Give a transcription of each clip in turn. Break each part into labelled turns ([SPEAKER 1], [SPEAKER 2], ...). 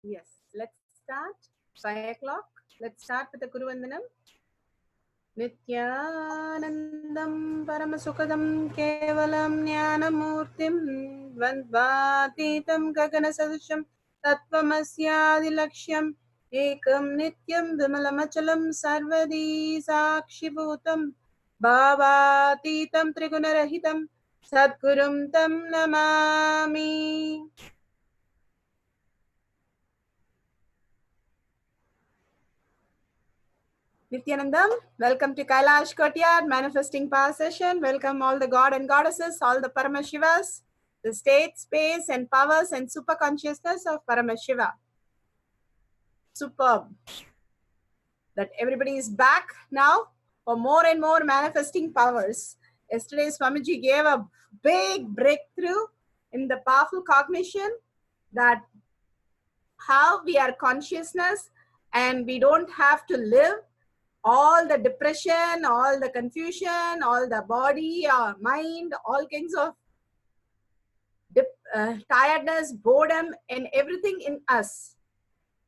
[SPEAKER 1] Yes, let's start. 5 o'clock. Let's start with the Guru Vandanam. Nithyanandam Paramasukadam Kevalam Jnanamurtim Dvandvatitam Gaganasadisham Tattvamasyaadilaksham Ekam Nityam Vimalamachalam Sarvadi Sakshibhutam Bhavatitam Trigunarahitam Sadgurum Tam Namami. Nithyanandam, welcome to Kailash Courtyard Manifesting Power Session. Welcome all the God and Goddesses, all the Paramashivas, the state, space, and powers and super consciousness of Paramashiva. Superb that everybody is back now for more and more manifesting powers. Yesterday, Swamiji gave a big breakthrough in the powerful cognition that how we are consciousness and we don't have to live all the depression, all the confusion, all the body, mind, all kinds of tiredness, boredom, and everything in us.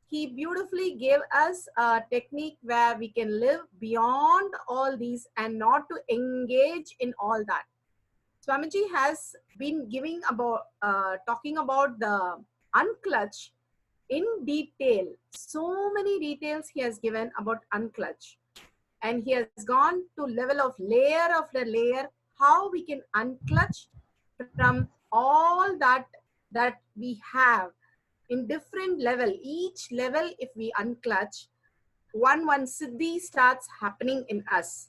[SPEAKER 1] He beautifully gave us a technique where we can live beyond all these and not to engage in all that. Swamiji has been giving about, talking about the unclutch in detail. So many details he has given about unclutch. And he has gone to level of layer after layer, how we can unclutch from all that we have in different level. Each level, if we unclutch, one siddhi starts happening in us.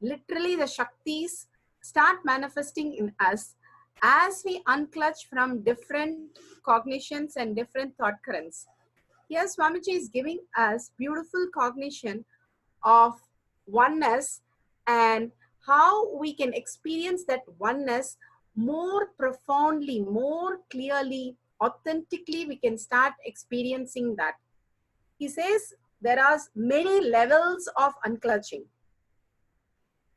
[SPEAKER 1] Literally, the Shaktis start manifesting in us as we unclutch from different cognitions and different thought currents. Here, Swamiji is giving us beautiful cognition of oneness and how we can experience that oneness more profoundly, more clearly, authentically. We can start experiencing that. He says there are many levels of unclutching.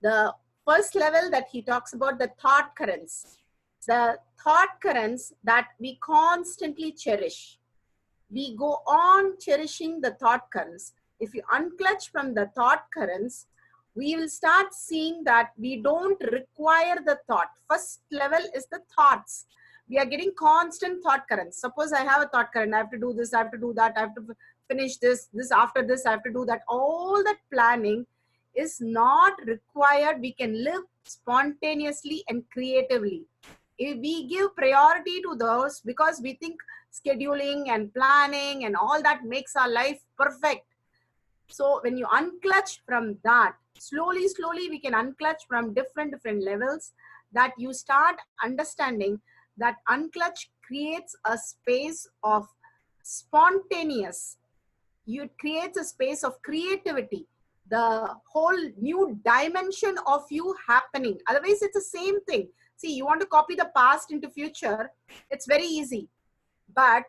[SPEAKER 1] The first level that he talks about, the thought currents. The thought currents that we constantly cherish. We go on cherishing the thought currents. If you unclutch from the thought currents, we will start seeing that we don't require the thought. First level is the thoughts. We are getting constant thought currents. Suppose I have a thought current, I have to do this, I have to do that, I have to finish this after this, I have to do that. All that planning is not required. We can live spontaneously and creatively. If we give priority to those because we think scheduling and planning and all that makes our life perfect. So when you unclutch from that, slowly we can unclutch from different levels, that you start understanding that unclutch creates a space of spontaneous. It creates a space of creativity, the whole new dimension of you happening. Otherwise, it's the same thing. See, you want to copy the past into future, it's very easy. But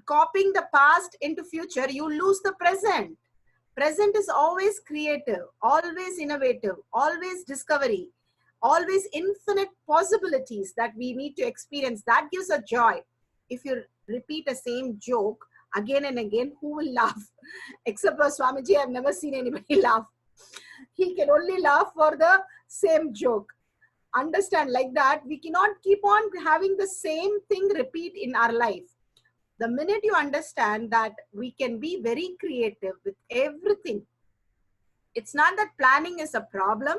[SPEAKER 1] copying the past into future, you lose the present. Present is always creative, always innovative, always discovery, always infinite possibilities that we need to experience. That gives a joy. If you repeat the same joke again and again, who will laugh? Except for Swamiji, I've never seen anybody laugh. He can only laugh for the same joke. Understand, like that, we cannot keep on having the same thing repeat in our life. The minute you understand that we can be very creative with everything, it's not that planning is a problem,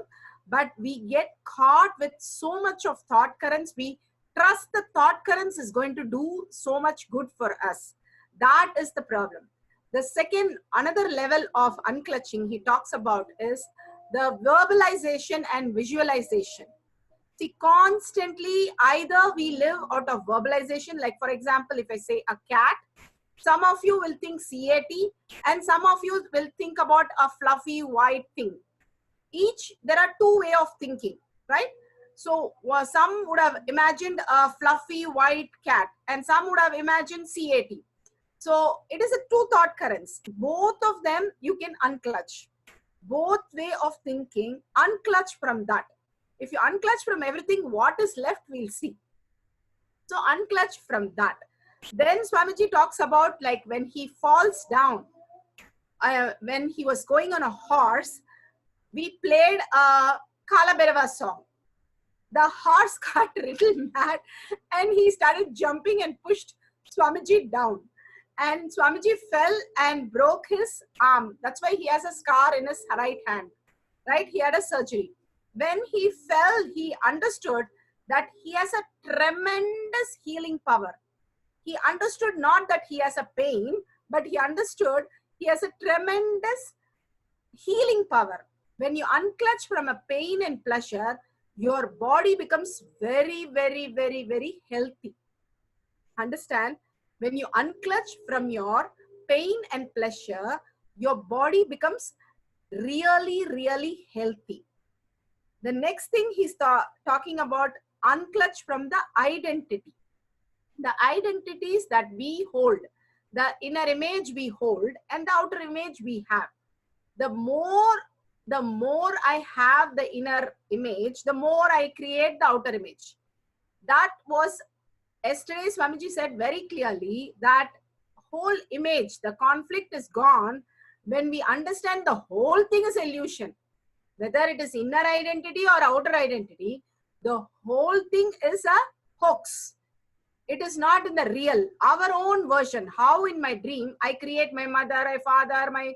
[SPEAKER 1] but we get caught with so much of thought currents. We trust the thought currents is going to do so much good for us. That is the problem. The second, another level of unclutching he talks about is the verbalization and visualization. See, constantly, either we live out of verbalization, like for example, if I say a cat, some of you will think CAT and some of you will think about a fluffy white thing. There are two ways of thinking, right? So some would have imagined a fluffy white cat and some would have imagined CAT. So it is a two thought currents. Both of them you can unclutch. Both way of thinking, unclutch from that. If you unclutch from everything, what is left, we'll see. So unclutch from that. Then Swamiji talks about like when he falls down, when he was going on a horse, we played a Kala Bhairava song. The horse got a little mad and he started jumping and pushed Swamiji down. And Swamiji fell and broke his arm. That's why he has a scar in his right hand. Right? He had a surgery. When he fell, he understood that he has a tremendous healing power. He understood not that he has a pain, but he understood he has a tremendous healing power. When you unclutch from a pain and pleasure, your body becomes very, very, very, very healthy. Understand? When you unclutch from your pain and pleasure, your body becomes really, really healthy. The next thing he's talking about, unclutch from the identity. The identities that we hold, the inner image we hold and the outer image we have. The more I have the inner image, the more I create the outer image. That was yesterday Swamiji said very clearly that whole image, the conflict is gone when we understand the whole thing is illusion. Whether it is inner identity or outer identity, the whole thing is a hoax. It is not in the real, our own version. How in my dream, I create my mother, my father, my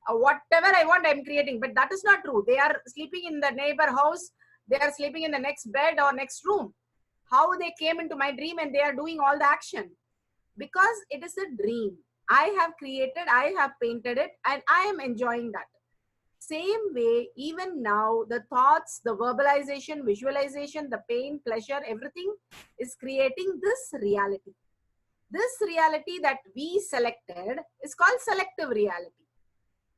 [SPEAKER 1] whatever I want, I'm creating. But that is not true. They are sleeping in the neighbor house. They are sleeping in the next bed or next room. How they came into my dream and they are doing all the action? Because it is a dream. I have created, I have painted it, and I am enjoying that. Same way, even now, the thoughts, the verbalization, visualization, the pain, pleasure, everything is creating this reality. This reality that we selected is called selective reality.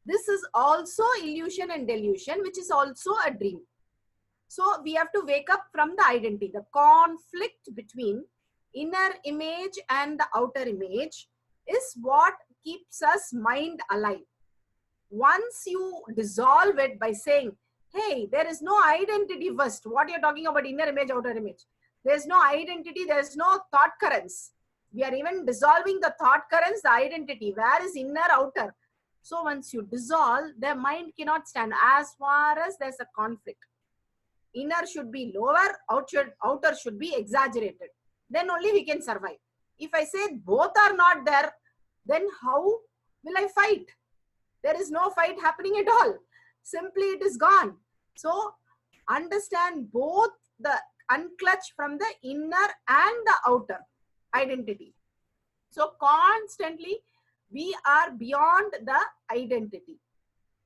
[SPEAKER 1] This is also illusion and delusion, which is also a dream. So we have to wake up from the identity, the conflict between inner image and the outer image is what keeps us mind alive. Once you dissolve it by saying, hey, there is no identity first. What you're talking about, inner image, outer image. There's no identity, there's no thought currents. We are even dissolving the thought currents, the identity. Where is inner, outer? So once you dissolve, the mind cannot stand as far as there's a conflict. Inner should be lower, outer should be exaggerated. Then only we can survive. If I say both are not there, then how will I fight? There is no fight happening at all. Simply it is gone. So understand both the unclutch from the inner and the outer identity. So constantly we are beyond the identity.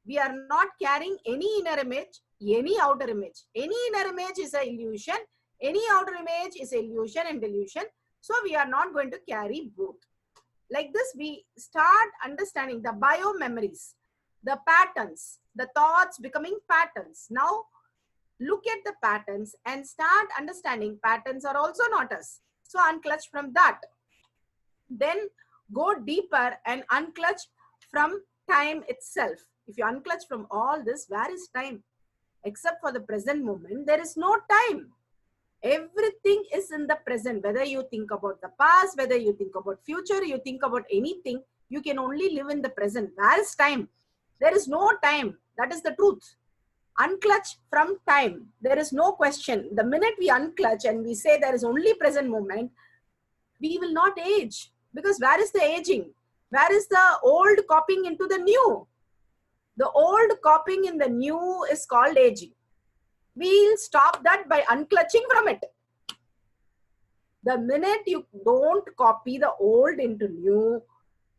[SPEAKER 1] We are not carrying any inner image, any outer image. Any inner image is an illusion. Any outer image is illusion and delusion. So we are not going to carry both. Like this, we start understanding the bio memories, the patterns, the thoughts becoming patterns. Now, look at the patterns and start understanding patterns are also not us. So, unclutch from that. Then go deeper and unclutch from time itself. If you unclutch from all this, where is time? Except for the present moment, there is no time. Everything is in the present. Whether you think about the past, whether you think about future, you think about anything, you can only live in the present. Where is time? There is no time. That is the truth. Unclutch from time. There is no question. The minute we unclutch and we say there is only present moment, we will not age. Because where is the aging? Where is the old copying into the new? The old copying in the new is called aging. We'll stop that by unclutching from it. The minute you don't copy the old into new,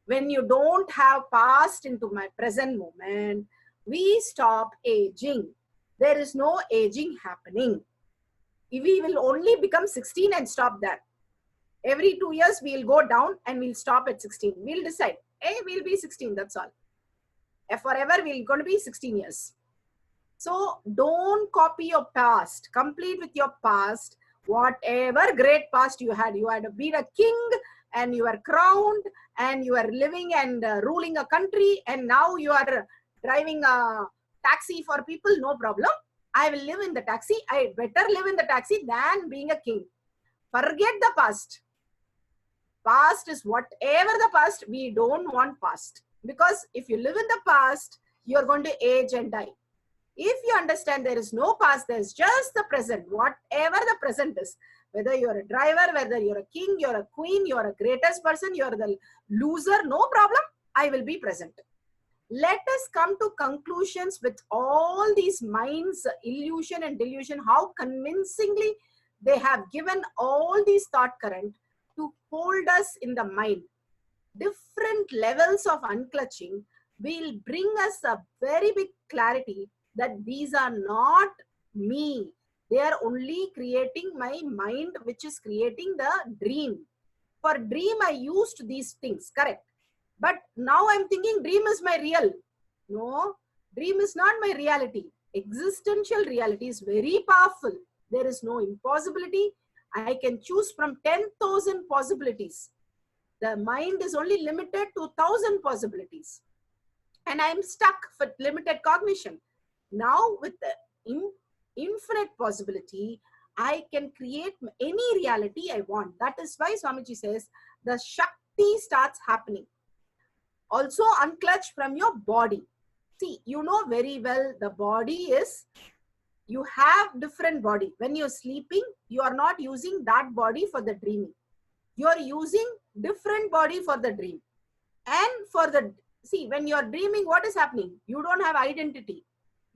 [SPEAKER 1] when you don't have past into my present moment, we stop aging. There is no aging happening. We will only become 16 and stop there. Every 2 years, we'll go down and we'll stop at 16. We'll decide, hey, we'll be 16, that's all. Forever, we're going to be 16 years. So don't copy your past. Complete with your past. Whatever great past you had been a king and you are crowned and you are living and ruling a country and now you are driving a taxi for people, no problem. I will live in the taxi. I better live in the taxi than being a king. Forget the past. Past is whatever the past, we don't want past. Because if you live in the past, you're going to age and die. If you understand there is no past, there's just the present, whatever the present is. Whether you're a driver, whether you're a king, you're a queen, you're a greatest person, you're the loser, no problem, I will be present. Let us come to conclusions with all these minds, illusion and delusion, how convincingly they have given all these thought current to hold us in the mind. Different levels of unclutching will bring us a very big clarity that these are not me. They are only creating my mind, which is creating the dream. For dream, I used these things, correct. But now I'm thinking dream is my real. No, dream is not my reality. Existential reality is very powerful. There is no impossibility. I can choose from 10,000 possibilities. The mind is only limited to 1,000 possibilities. And I'm stuck for limited cognition. Now with the infinite possibility, I can create any reality I want. That is why Swamiji says the Shakti starts happening. Also unclutch from your body. See, you know very well the body is, you have different body. When you're sleeping, you are not using that body for the dreaming. You are using different body for the dream. And for the, see, when you are dreaming, what is happening? You don't have identity.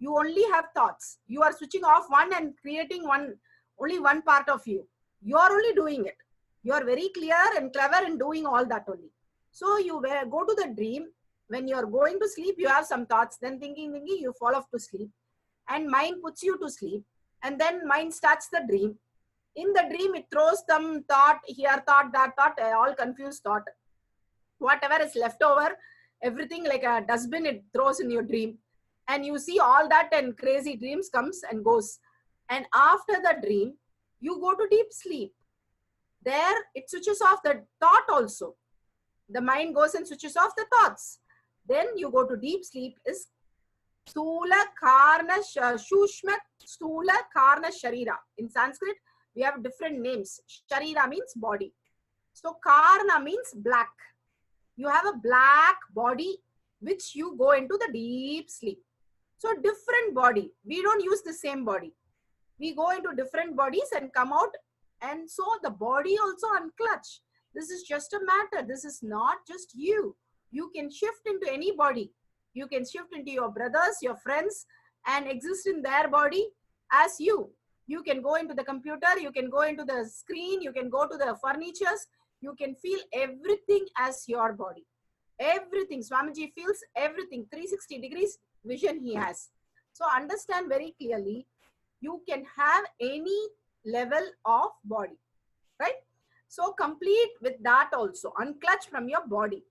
[SPEAKER 1] You only have thoughts. You are switching off one and creating one, only one part of you. You are only doing it. You are very clear and clever in doing all that only. So you go to the dream. When you are going to sleep, you have some thoughts, then thinking, you fall off to sleep. And mind puts you to sleep. And then mind starts the dream. In the dream, it throws some thought, here thought, that thought, all confused thought. Whatever is left over, everything like a dustbin, it throws in your dream. And you see all that and crazy dreams comes and goes. And after the dream, you go to deep sleep. There, it switches off the thought also. The mind goes and switches off the thoughts. Then you go to deep sleep is Stula Karna Shushma Stula Karna Sharira. In Sanskrit, we have different names. Sharira means body. So Karna means black. You have a black body which you go into the deep sleep. So different body. We don't use the same body. We go into different bodies and come out. And so the body also unclutch. This is just a matter. This is not just you. You can shift into any body. You can shift into your brothers, your friends, and exist in their body as you. You can go into the computer. You can go into the screen. You can go to the furnitures. You can feel everything as your body. Everything. Swamiji feels everything. 360 degrees vision he has. So understand very clearly, you can have any level of body, right? So complete with that also. Unclutch from your body.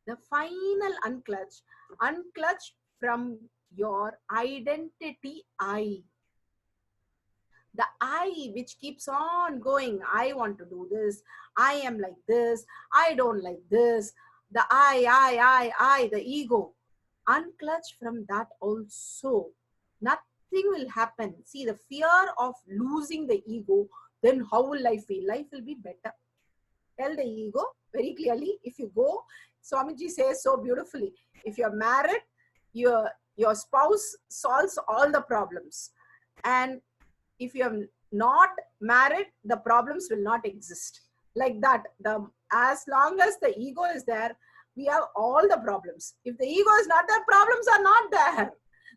[SPEAKER 1] The final unclutch from your identity I. The I which keeps on going. I want to do this. I am like this. I don't like this. The I, the ego. Unclutch from that also. Nothing will happen. See, the fear of losing the ego, then how will I feel? Life will be better. Tell the ego very clearly. If you go, Swamiji says so beautifully, if you're married, your spouse solves all the problems. And if you're not married, the problems will not exist. Like that, as long as the ego is there, we have all the problems. If the ego is not there, problems are not there.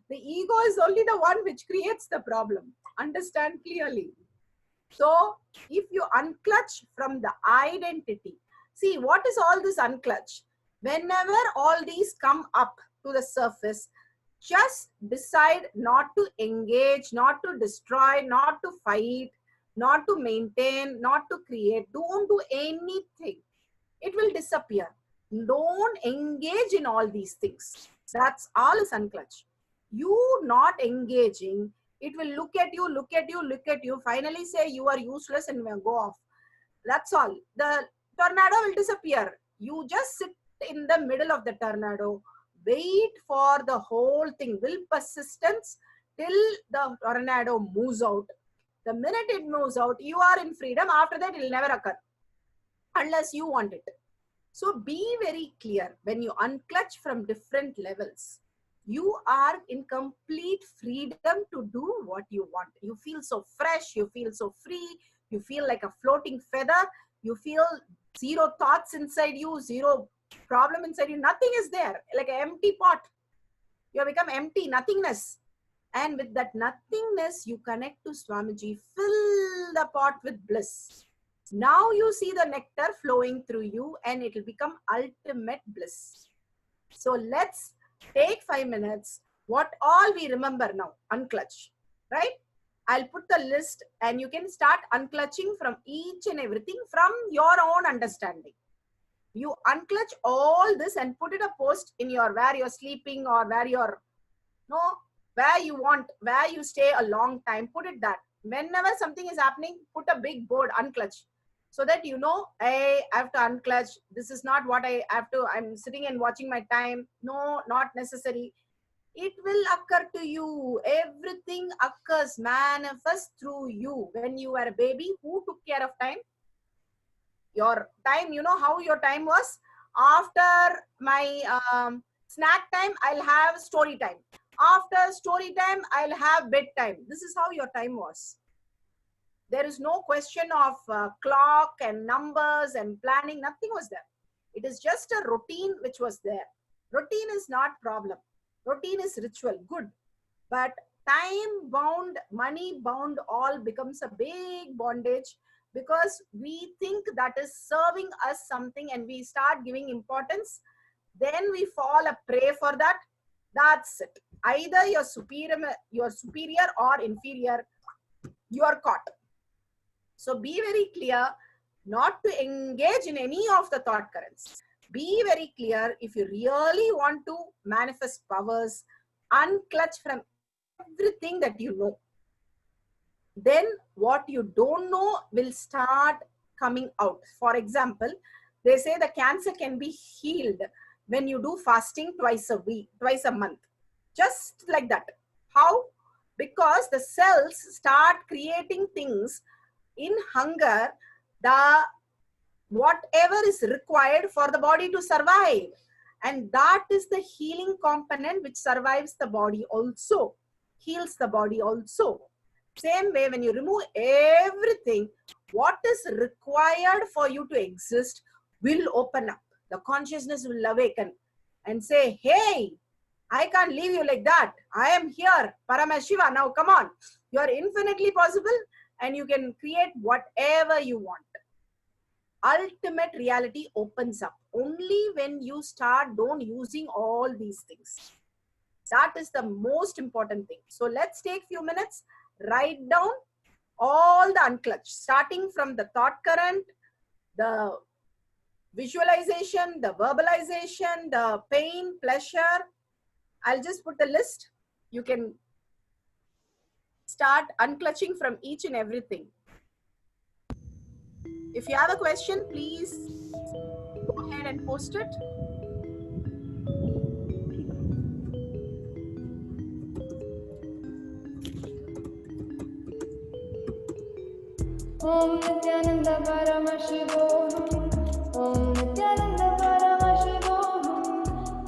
[SPEAKER 1] The ego is only the one which creates the problem. Understand clearly. So if you unclutch from the identity, see what is all this unclutch? Whenever all these come up to the surface, just decide not to engage, not to destroy, not to fight, not to maintain, not to create. Don't do anything. It will disappear. Don't engage in all these things. That's all is unclutch. You not engaging, it will look at you, look at you, look at you, finally say you are useless and will go off. That's all. The tornado will disappear. You just sit in the middle of the tornado. Wait for the whole thing. Will persistence till the tornado moves out. The minute it moves out, you are in freedom. After that, it will never occur. unless you want it. So be very clear. When you unclutch from different levels, you are in complete freedom to do what you want. You feel so fresh, you feel so free, you feel like a floating feather, you feel zero thoughts inside you, zero problem inside you, nothing is there, like an empty pot. You have become empty, nothingness. And with that nothingness, you connect to Swamiji, fill the pot with bliss. Now you see the nectar flowing through you and it will become ultimate bliss. So let's take 5 minutes. What all we remember now, unclutch, right? I'll put the list and you can start unclutching from each and everything from your own understanding. You unclutch all this and put it a post in your, where you're sleeping or where you're, where you want, where you stay a long time, put it that. Whenever something is happening, put a big board, unclutch. So that you know, hey, I have to unclutch. This is not what I have to, I'm sitting and watching my time. No, not necessary. It will occur to you. Everything occurs, manifests through you. When you were a baby, who took care of time? Your time, you know how your time was? After my snack time, I'll have story time. After story time, I'll have bedtime. This is how your time was. There is no question of clock and numbers and planning. Nothing was there. It is just a routine which was there. Routine is not problem. Routine is ritual, good. But time bound, money bound, all becomes a big bondage because we think that is serving us something and we start giving importance. Then we fall a prey for that. That's it. Either you're superior or inferior, you are caught. So be very clear not to engage in any of the thought currents. Be very clear if you really want to manifest powers, unclutch from everything that you know. Then what you don't know will start coming out. For example, they say the cancer can be healed when you do fasting twice a month. Just like that. How? Because the cells start creating things in hunger, whatever is required for the body to survive. And that is the healing component which survives the body also, heals the body also. Same way, when you remove everything, what is required for you to exist will open up. The consciousness will awaken and say, hey, I can't leave you like that. I am here, Paramashiva. Now come on. You are infinitely possible and you can create whatever you want. Ultimate reality opens up only when you start using all these things. That is the most important thing. So let's take few minutes, write down all the unclutch, starting from the thought current, the visualization, the verbalization, the pain, pleasure. I'll just put the list. You can start unclutching from each and everything. If you have a question, please go ahead and post it.
[SPEAKER 2] Om Nithyananda Paramashivam. Om Nithyananda Paramashivam.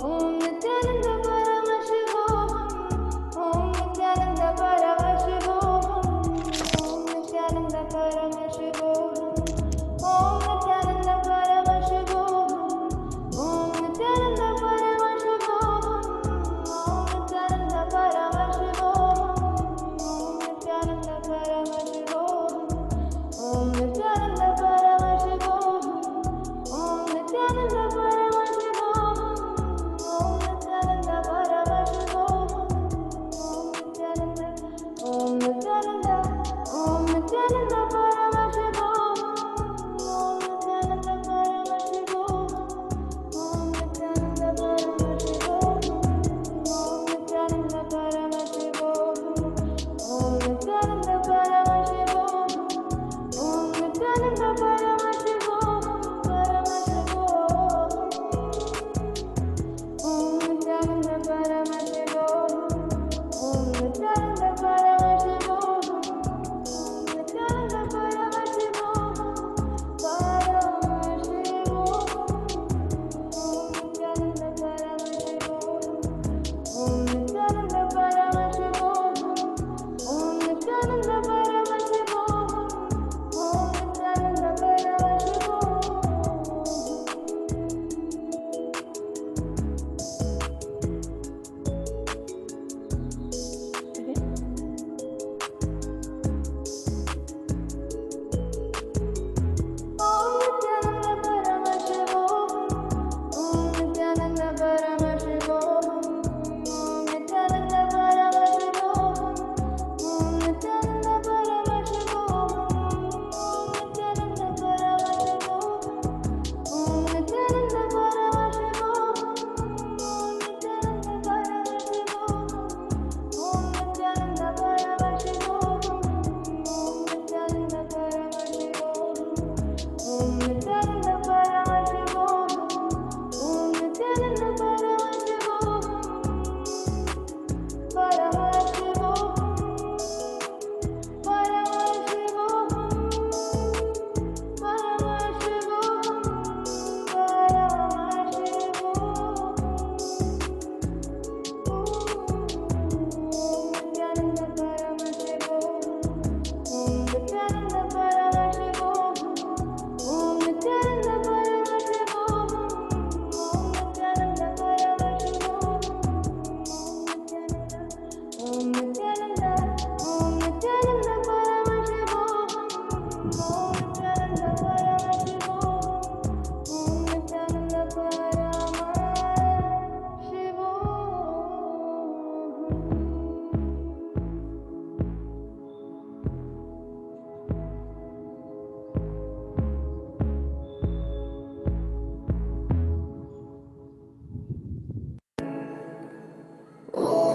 [SPEAKER 2] Om Nithyananda Paramashivam. Om Nithyananda Paramashivam. Om Nithyananda Paramashivam. Om Nithyananda Paramashivam. Om Nithyananda Paramashivam. Om Nithyananda Paramashivam. Om Nithyananda Paramashivam. Om Nithyananda Paramashivam. Om Nithyananda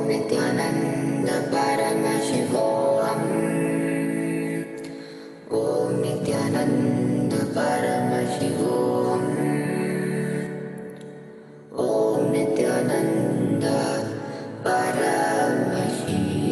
[SPEAKER 3] Nithyananda Paramashivam. Om Nithyananda Paramashivam. Om Nithyananda Paramashivam.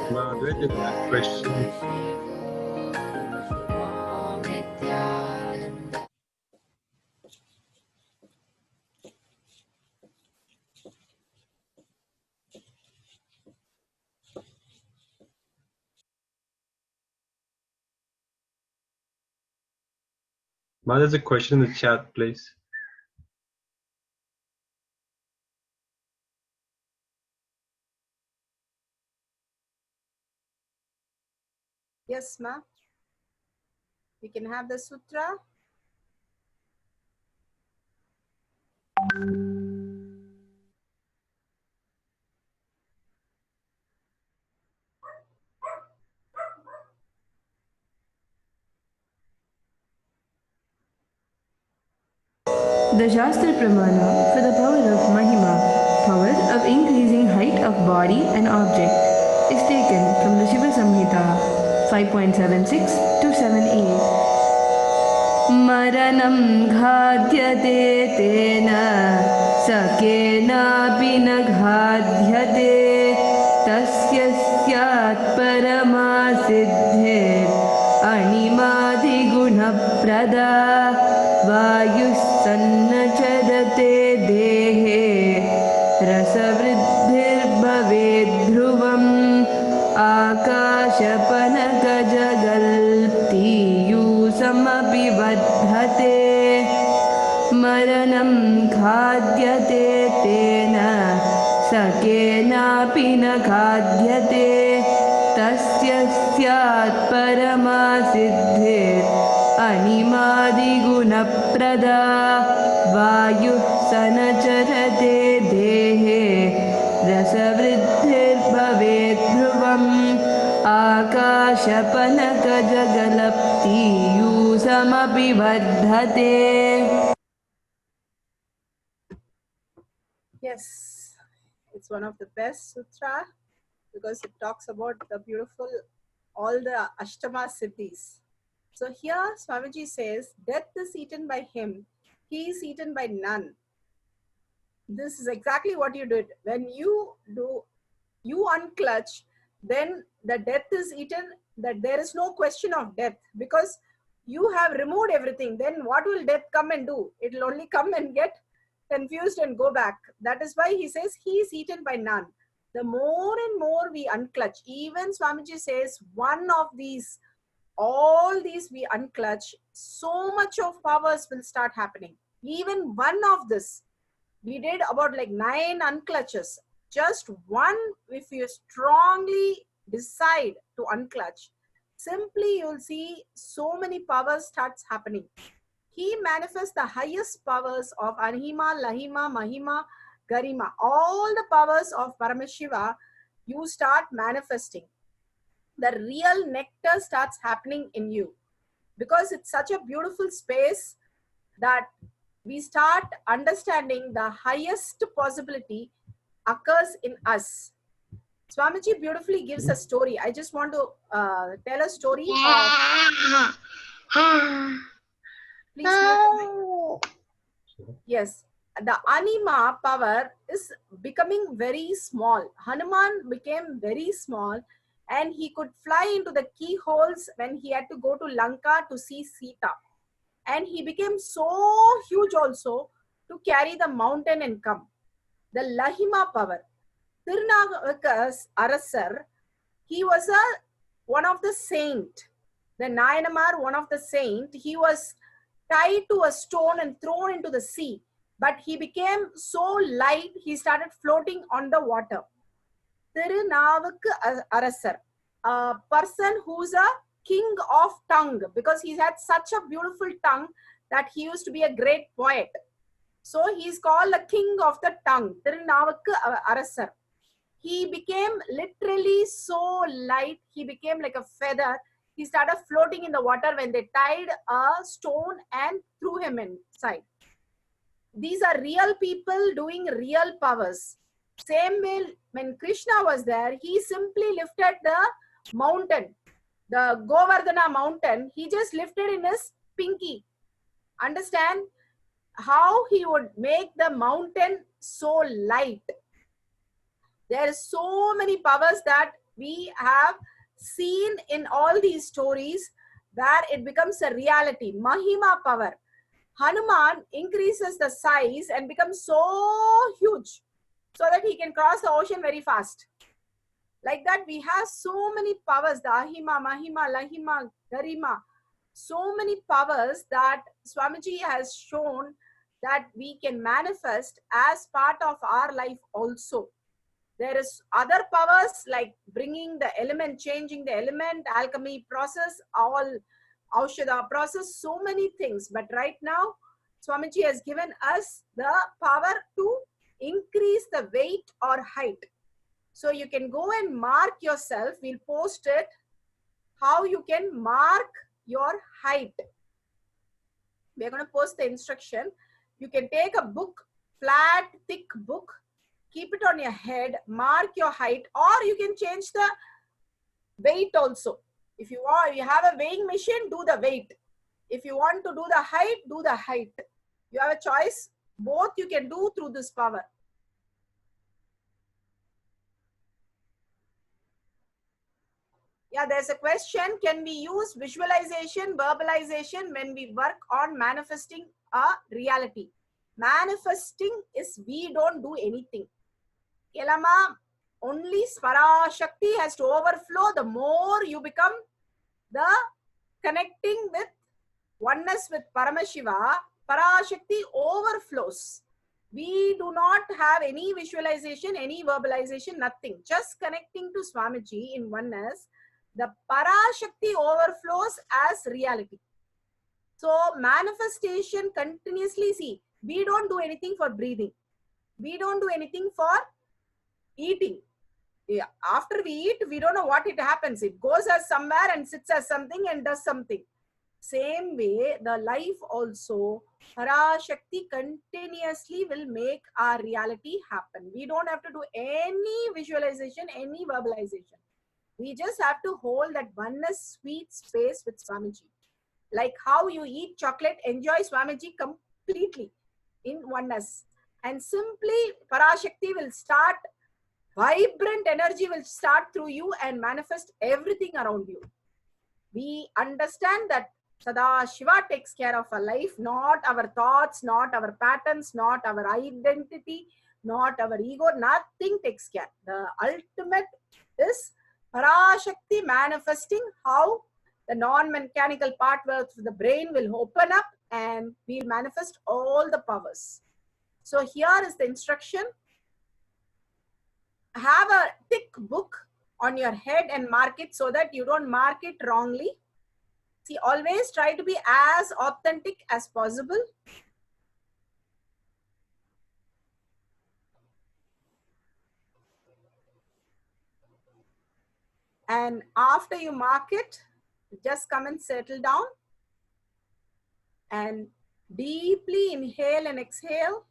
[SPEAKER 4] There's a question. There's a question in the chat, please.
[SPEAKER 1] Yes, ma. We can have the sutra.
[SPEAKER 2] The Shastra Pramana for the power of Mahima, power of increasing height of body and object, is taken from the Shiva Samhita 5.76 to 7a. Maranam ghadhyate tena sakenapi na ghadhyate tasya syat paramasiddhir animadi guna prada vayussannachadate dehe rasavriddhir bhaved dhruvam akashapanakajagallptiyusamapi vadhate maranam khadyate tena sakenapi na khadyate tasya syat paramasiddhir animadi gunaprada vayuh sanacharate dehe rasavriddhir bhaved dhruvam akashapanakajagallptiyusamapi vadhate.
[SPEAKER 1] Yes, it's one of the best sutra because it talks about the beautiful, all the Ashtama Siddhis. So here Swamiji says, death is eaten by him, he is eaten by none. This is exactly what you did. When you unclutch, then the death is eaten, that there is no question of death because you have removed everything. Then what will death come and do? It will only come and get confused and go back. That is why he says he is eaten by none. The more and more we unclutch, even Swamiji says one of these, all these we unclutch, so much of powers will start happening. Even one of this, we did about like 9 unclutches. Just one, if you strongly decide to unclutch, simply you'll see so many powers starts happening. He manifests the highest powers of Anhima, Lahima, Mahima, Garima. All the powers of Paramashiva, you start manifesting. The real nectar starts happening in you. Because it's such a beautiful space that we start understanding the highest possibility occurs in us. Swamiji beautifully gives a story. I just want to tell a story of... Please mute. Yes, the Anima power is becoming very small. Hanuman became very small and he could fly into the keyholes when he had to go to Lanka to see Sita. And he became so huge also to carry the mountain and come. The Lahima power. Tirunavakas Arasar, he was one of the saint. The Nayanamar, one of the saint, he was tied to a stone and thrown into the sea. But he became so light, he started floating on the water. Tirunavakku Arasar, a person who's a king of tongue, because he had such a beautiful tongue that he used to be a great poet. So he's called the king of the tongue, Tirunavakku Arasar. He became literally so light, he became like a feather. He started floating in the water when they tied a stone and threw him inside. These are real people doing real powers. Same way, when Krishna was there, he simply lifted the mountain, the Govardhana mountain. He just lifted in his pinky. Understand how he would make the mountain so light. There are so many powers that We have seen in all these stories where it becomes a reality. Mahima power. Hanuman increases the size and becomes so huge so that he can cross the ocean very fast. Like that, we have so many powers, the Ahima, Mahima, Lahima, Garima, so many powers that Swamiji has shown that we can manifest as part of our life also. There is other powers like bringing the element, changing the element, alchemy process, all Aushadha process, so many things. But right now, Swamiji has given us the power to increase the weight or height. So you can go and mark yourself. We'll post it, how you can mark your height. We're going to post the instruction. You can take a book, flat, thick book, keep it on your head, mark your height, or you can change the weight also. If you want, you have a weighing machine, do the weight. If you want to do the height, do the height. You have a choice. Both you can do through this power. Yeah, there's a question. Can we use visualization, verbalization when we work on manifesting a reality? Manifesting is we don't do anything. Kelama, only Svara Shakti has to overflow. The more you become the connecting with oneness with Paramashiva, Parashakti overflows. We do not have any visualization, any verbalization, nothing. Just connecting to Swamiji in oneness, the Parashakti overflows as reality. So manifestation continuously, see, we don't do anything for breathing. We don't do anything for eating. Yeah. After we eat, we don't know what it happens. It goes as somewhere and sits as something and does something. Same way, the life also, Parashakti continuously will make our reality happen. We don't have to do any visualization, any verbalization. We just have to hold that oneness sweet space with Swamiji. Like how you eat chocolate, enjoy Swamiji completely in oneness. And simply Parashakti will start, vibrant energy will start through you and manifest everything around you. We understand that Sada Shiva takes care of our life, not our thoughts, not our patterns, not our identity, not our ego, nothing takes care. The ultimate is Parashakti manifesting how the non-mechanical part of the brain will open up and we'll manifest all the powers. So here is the instruction. Have a thick book on your head and mark it so that you don't mark it wrongly. See, always try to be as authentic as possible. And after you mark it, just come and settle down and deeply inhale and exhale.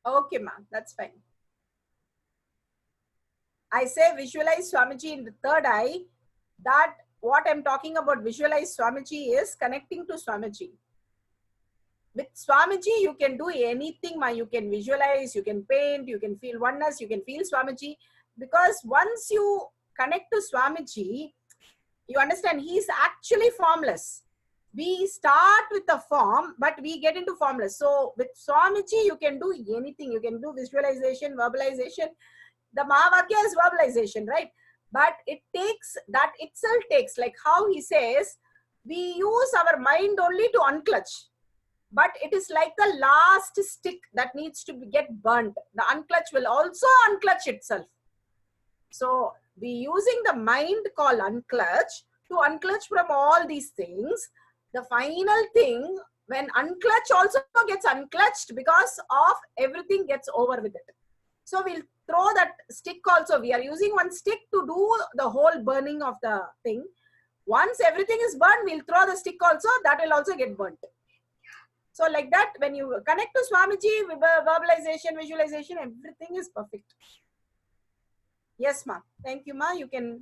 [SPEAKER 1] Okay, ma'am, that's fine. I say visualize Swamiji in the third eye. That what I'm talking about, visualize Swamiji, is connecting to Swamiji. With Swamiji, you can do anything, ma. You can visualize, you can paint, you can feel oneness, you can feel Swamiji. Because once you connect to Swamiji, you understand he is actually formless. We start with the form, but we get into formless. So with Swamiji, you can do anything. You can do visualization, verbalization. The Mahavakya is verbalization, right? But it takes, that itself takes, like how he says, we use our mind only to unclutch. But it is like the last stick that needs to get burnt. The unclutch will also unclutch itself. So we using the mind called unclutch to unclutch from all these things. The final thing, when unclutch also gets unclutched because of everything gets over with it. So we'll throw that stick also. We are using one stick to do the whole burning of the thing. Once everything is burned, we'll throw the stick also. That will also get burnt. So like that, when you connect to Swamiji, verbalization, visualization, everything is perfect. Yes, ma. Thank you, ma. You can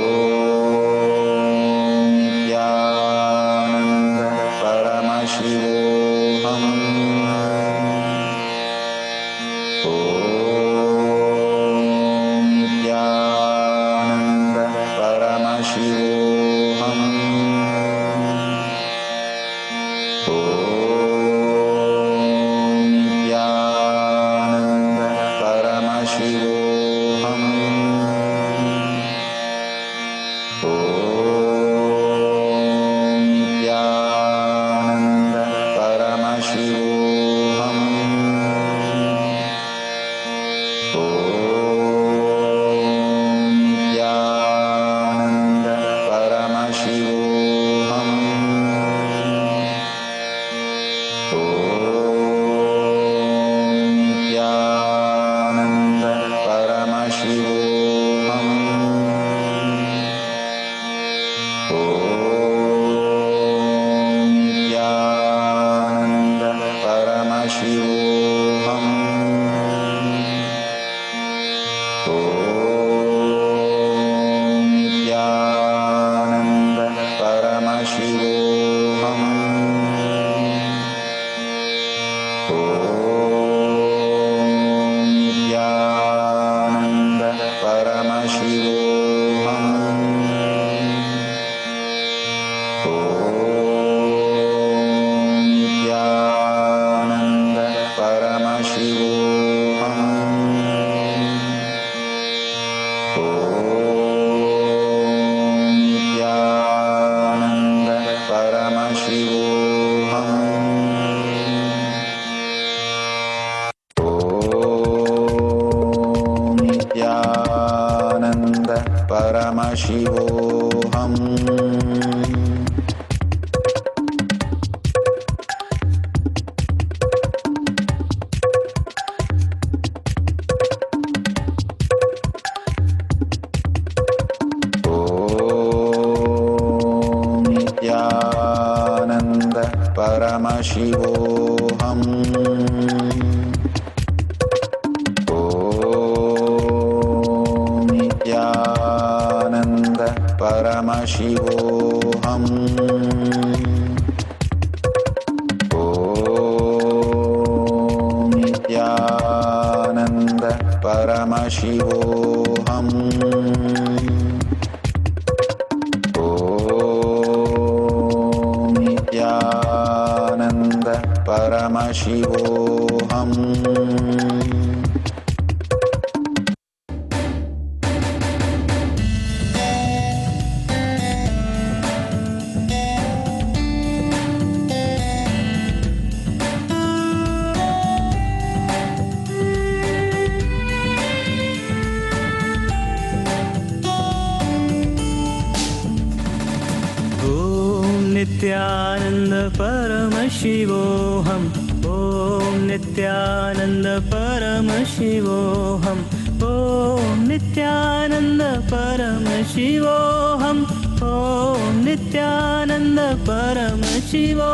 [SPEAKER 5] Nityanand परमशिवोऽहम् ॐ नित्यानंद परमशिवोऽहम् ॐ नित्यानंद परमशिवोऽहम् ॐ नित्यानंद परमशिवोऽहम्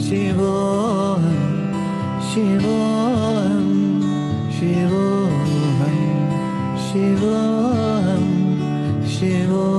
[SPEAKER 5] शिवोऽहम् शिवोऽहम् शिवोऽहम् शिवोऽहम् शिवोऽहम्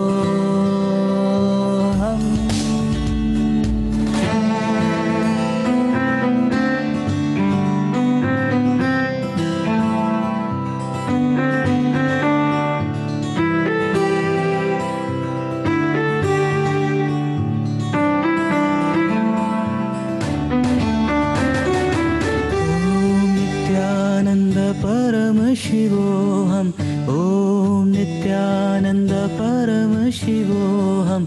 [SPEAKER 5] परमशिवोऽहम् ॐ नित्यानंद परमशिवोऽहम्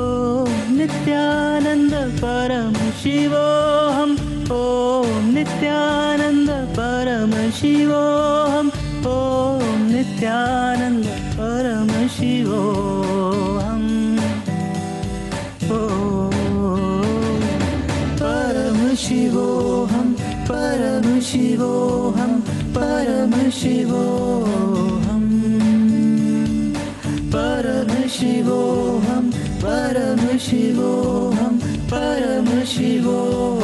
[SPEAKER 5] ॐ नित्यानंद परमशिवोऽहम् ॐ नित्यानंद परमशिवोऽहम् ॐ नित्यानंद परमशिवोऽहम् परमशिवोऽहम् परमशिवोऽहम् परमशिवोऽहम् परमशिवोऽहम् परमशिवोऽहम् परमशिवोऽहम्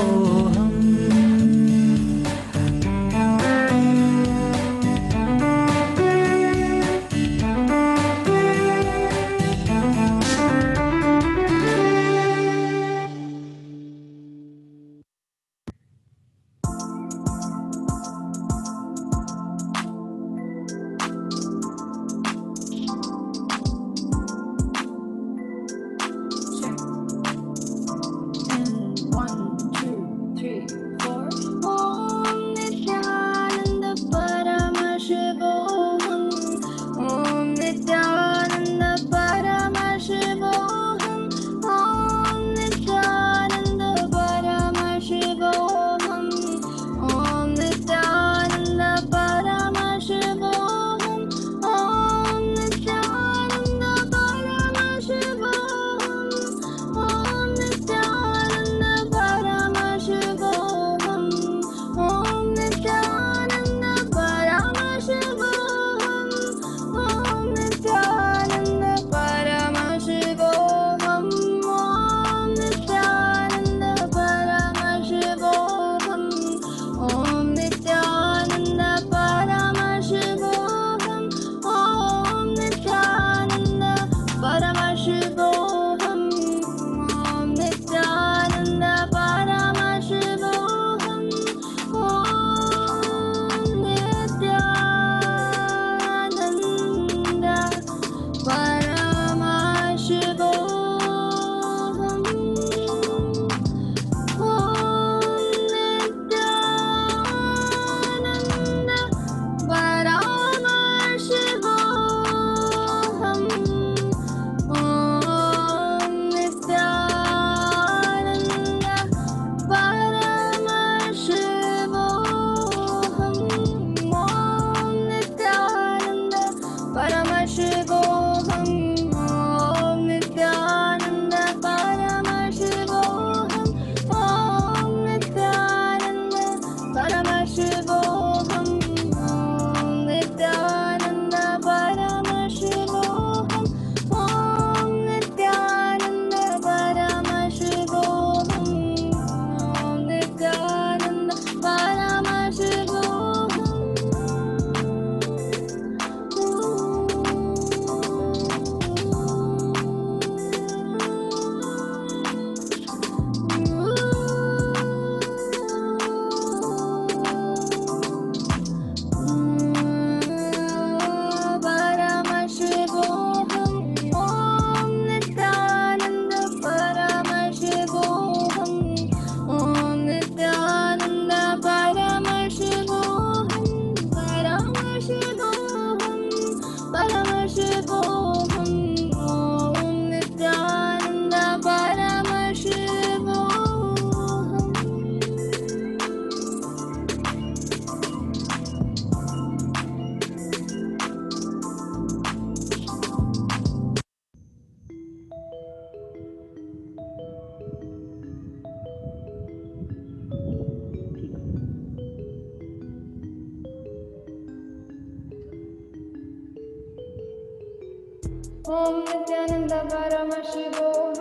[SPEAKER 6] Paramashivoham.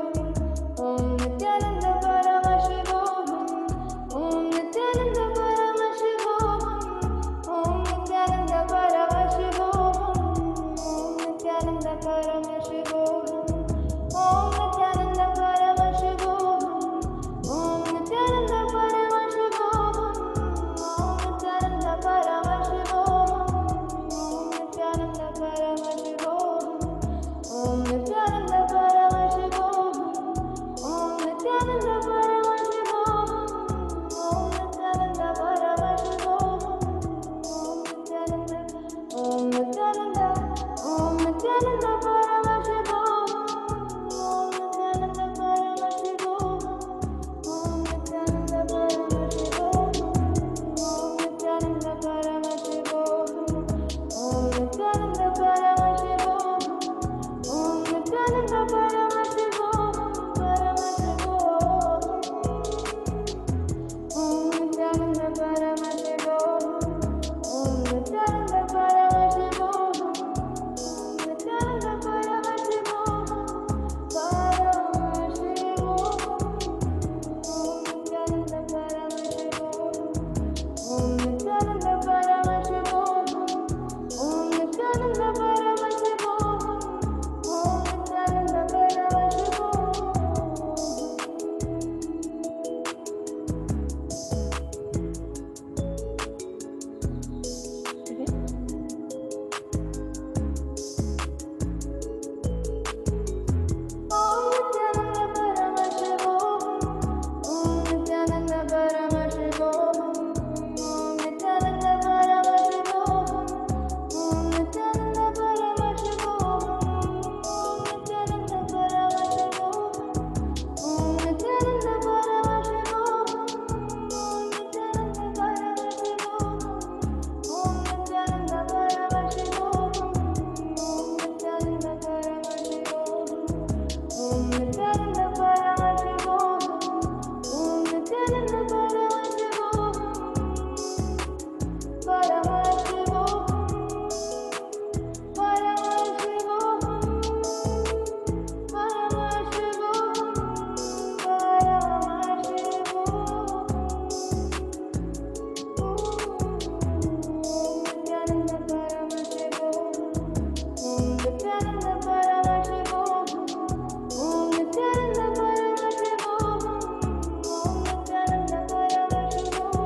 [SPEAKER 6] Om Nithyananda Paramashivoham. Om Nithyananda Paramashivoham. Om Nithyananda Paramashivoham. Om Nithyananda Paramashivoham. Om Nithyananda Paramashivoham. Om Nithyananda Paramashivoham. Om Nithyananda Paramashivoham. Om Nithyananda Paramashivoham. Om Nithyananda Paramashivoham. Om Nithyananda Paramashivoham. Om Nithyananda Paramashivoham. Om Nithyananda Paramashivoham. Om Nithyananda Paramashivoham. Om Nithyananda Om Nithyananda Paramashivoham. Om Nithyananda Paramashivoham. Om Nithyananda Paramashivoham. Om Nithyananda Paramashivoham. Om Nithyananda Paramashivoham. Om Nithyananda Paramashivoham. Om Nithyananda Paramashivoham. Om Nithyananda Paramashivoham. Om Nithyananda Paramashivoham. Om Nithyananda Paramashivoham. Om Nithyananda Paramashivoham. Om Nithyananda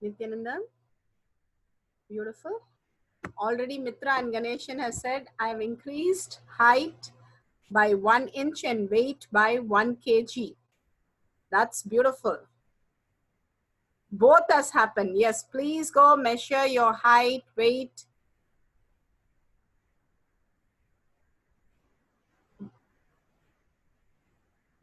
[SPEAKER 1] Nithyananda, beautiful. Already Mitra and Ganeshan has said, I have increased height by 1 inch and weight by 1 kg. That's beautiful. Both has happened. Yes, please go measure your height, weight.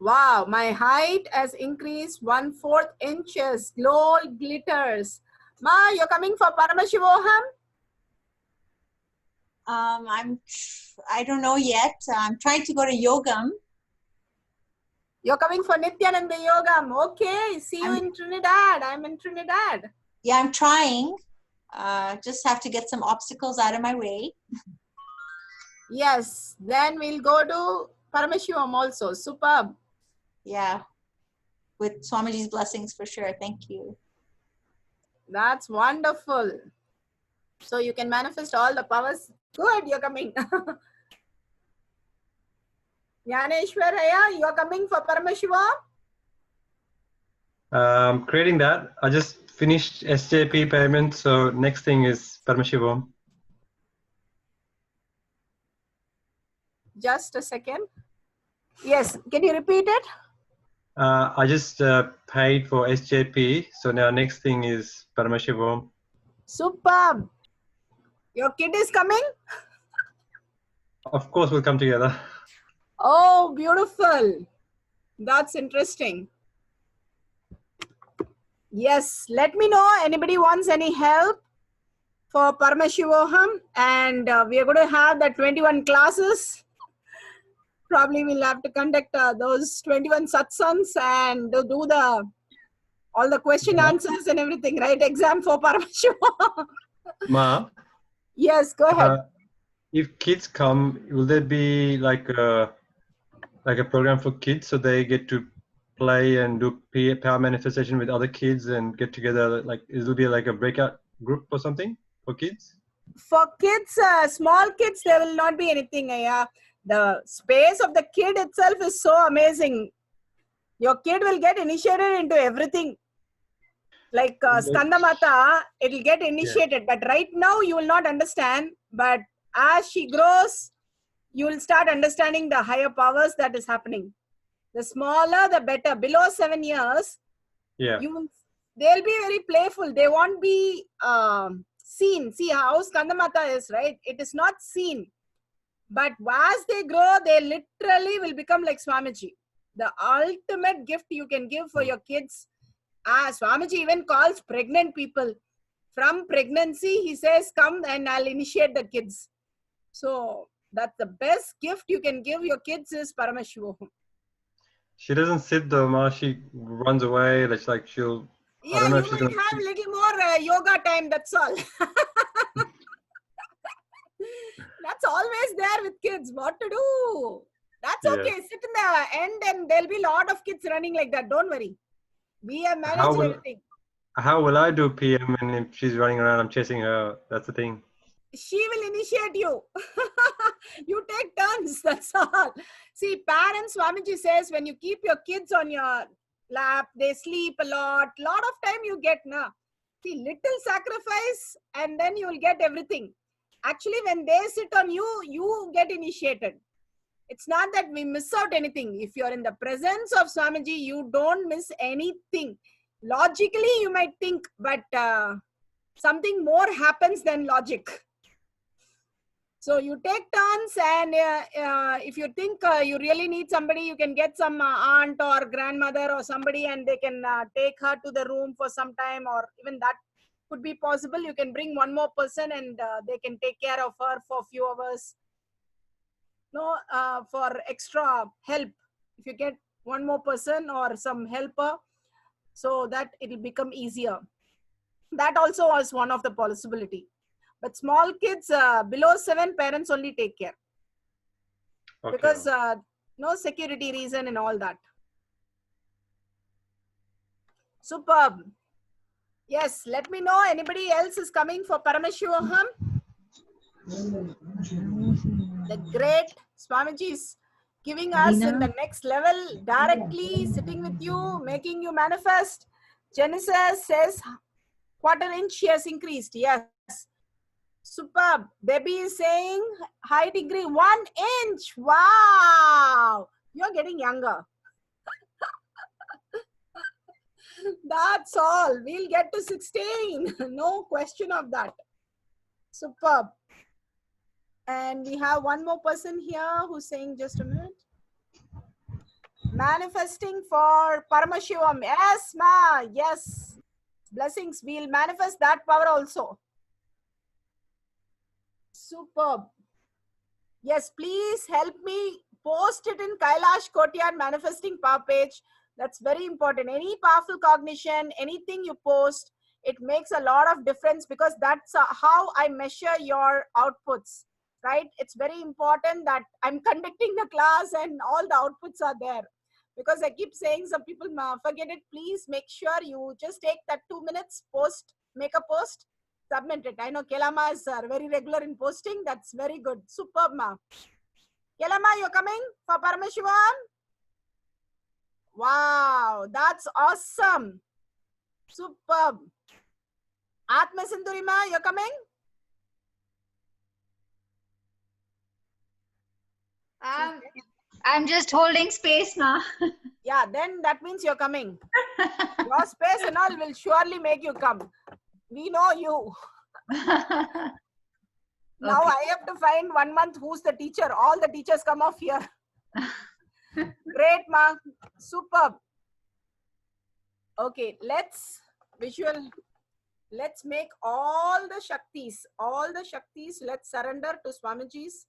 [SPEAKER 1] Wow, my height has increased 1/4 inches. Glow glitters. Ma, you're coming for Paramashivoham?
[SPEAKER 7] I don't know yet. I'm trying to go to Yogam.
[SPEAKER 1] You're coming for Nithyananda Yogam. Okay, see you in Trinidad. I'm in Trinidad.
[SPEAKER 7] Yeah, I'm trying. Just have to get some obstacles out of my way.
[SPEAKER 1] Yes, then we'll go to Paramashivam also. Superb.
[SPEAKER 7] Yeah, with Swamiji's blessings for sure. Thank you.
[SPEAKER 1] That's wonderful. So you can manifest all the powers. Good, you're coming. Yaneshwaraya, you're coming for Paramashiva?
[SPEAKER 4] Creating that, I just finished SJP payment, so next thing is Paramashivam.
[SPEAKER 1] Just a second. Yes, can you repeat it?
[SPEAKER 4] I just paid for SJP, so now next thing is Paramashivam.
[SPEAKER 1] Superb. Your kid is coming?
[SPEAKER 4] Of course, we'll come together.
[SPEAKER 1] Oh, beautiful. That's interesting. Yes, let me know. Anybody wants any help for Paramashivoham? And we are going to have the 21 classes. Probably we'll have to conduct those 21 satsangs and do the all the question answers and everything, right? Exam for Paramashiva.
[SPEAKER 4] Ma,
[SPEAKER 1] Yes, go ahead.
[SPEAKER 4] if kids come, will there be like a program for kids so they get to play and do power manifestation with other kids and get together? Like it will be like a breakout group or something for kids?
[SPEAKER 1] For kids, small kids, there will not be anything. The space of the kid itself is so amazing. Your kid will get initiated into everything. Like Skandamata, it will get initiated. But right now, you will not understand. But as she grows, you will start understanding the higher powers that is happening. The smaller, the better. Below 7 years, they'll be very playful. They won't be seen. See how Skandamata is, right? It is not seen. But as they grow, they literally will become like Swamiji. The ultimate gift you can give for your kids. Swamiji even calls pregnant people. From pregnancy, he says, come and I'll initiate the kids. So that's the best gift you can give your kids is Paramashiva.
[SPEAKER 4] She doesn't sit though, Ma. She runs away. It's like she'll.
[SPEAKER 1] Yeah,
[SPEAKER 4] I don't know
[SPEAKER 1] you
[SPEAKER 4] if she's
[SPEAKER 1] might
[SPEAKER 4] gonna.
[SPEAKER 1] have a little more yoga time, that's all. That's always there with kids. What to do? That's okay. Sit in the end and there'll be a lot of kids running like that. Don't worry. We have managed everything.
[SPEAKER 4] How will I do PM and if she's running around, I'm chasing her? That's the thing.
[SPEAKER 1] She will initiate you. You take turns, that's all. See, parents, Swamiji says, when you keep your kids on your lap, they sleep a lot of time you get, na. See, little sacrifice and then you will get everything. Actually, when they sit on you, you get initiated. It's not that we miss out anything. If you're in the presence of Swamiji, you don't miss anything. Logically, you might think, but something more happens than logic. So you take turns, and if you think you really need somebody, you can get some aunt or grandmother or somebody, and they can take her to the room for some time, or even that could be possible. You can bring one more person and they can take care of her for a few hours. No, for extra help. If you get one more person or some helper, so that it will become easier. That also was one of the possibility. But small kids below 7, parents only take care. Okay. Because no security reason and all that. Superb. Yes, let me know. Anybody else is coming for Paramashivoham? The great Swamiji is giving us in the next level, directly sitting with you, making you manifest. Genesis says, quarter inch she has increased. Yes. Superb. Debbie is saying, high degree, 1 inch. Wow. You're getting younger. That's all. We'll get to 16. No question of that. Superb. And we have one more person here who's saying, just a minute. Manifesting for Paramashivam. Yes, ma. Yes. Blessings. We'll manifest that power also. Superb. Yes, please help me post it in Kailash Courtyard manifesting power page. That's very important. Any powerful cognition, anything you post, it makes a lot of difference because that's how I measure your outputs, right? It's very important that I'm conducting the class and all the outputs are there. Because I keep saying some people forget it. Please make sure you just take that 2 minutes, post, make a post, submit it. I know Kelama is very regular in posting. That's very good. Superb, ma. Kelama, you're coming for Paramashivam? Wow, that's awesome. Superb. Atma Sindurima, you're coming?
[SPEAKER 8] I'm just holding space now.
[SPEAKER 1] Yeah, then that means you're coming. Your space and all will surely make you come. We know you. Now
[SPEAKER 8] Okay.
[SPEAKER 1] I have to find 1 month who's the teacher. All the teachers come off here. Great, ma. Superb. Okay, let's make all the Shaktis, let's surrender to Swamiji's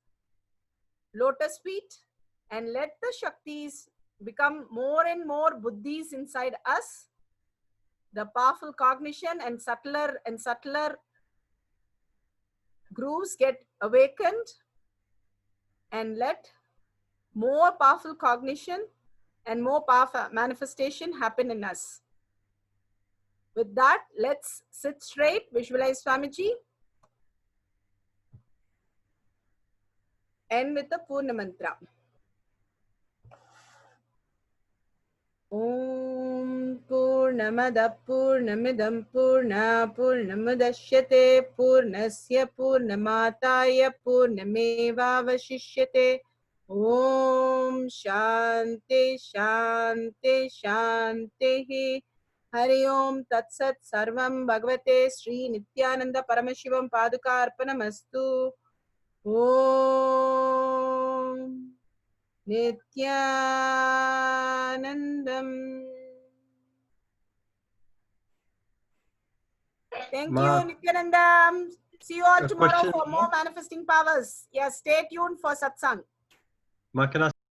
[SPEAKER 1] lotus feet and let the Shaktis become more and more buddhis inside us. The powerful cognition and subtler grooves get awakened, and let more powerful cognition and more powerful manifestation happen in us. With that, let's sit straight, visualize Swamiji, end with the Purna Mantra. Om Purnamada Purnamidam Purna Purnamudashyate Purnasya Purnamataya Purnameva Vashishyate. Om Shanti Shanti Shanti. Hari Om Tat Sat Sarvam Bhagavate Sri Nithyananda Paramashivam Paduka Arpanamastu. Om Nithyanandam. Thank
[SPEAKER 4] Ma,
[SPEAKER 1] you, Nithyanandam. See you all
[SPEAKER 4] a
[SPEAKER 1] tomorrow
[SPEAKER 4] question.
[SPEAKER 1] for more manifesting powers. Yes, stay tuned for satsang.
[SPEAKER 4] Ma, can I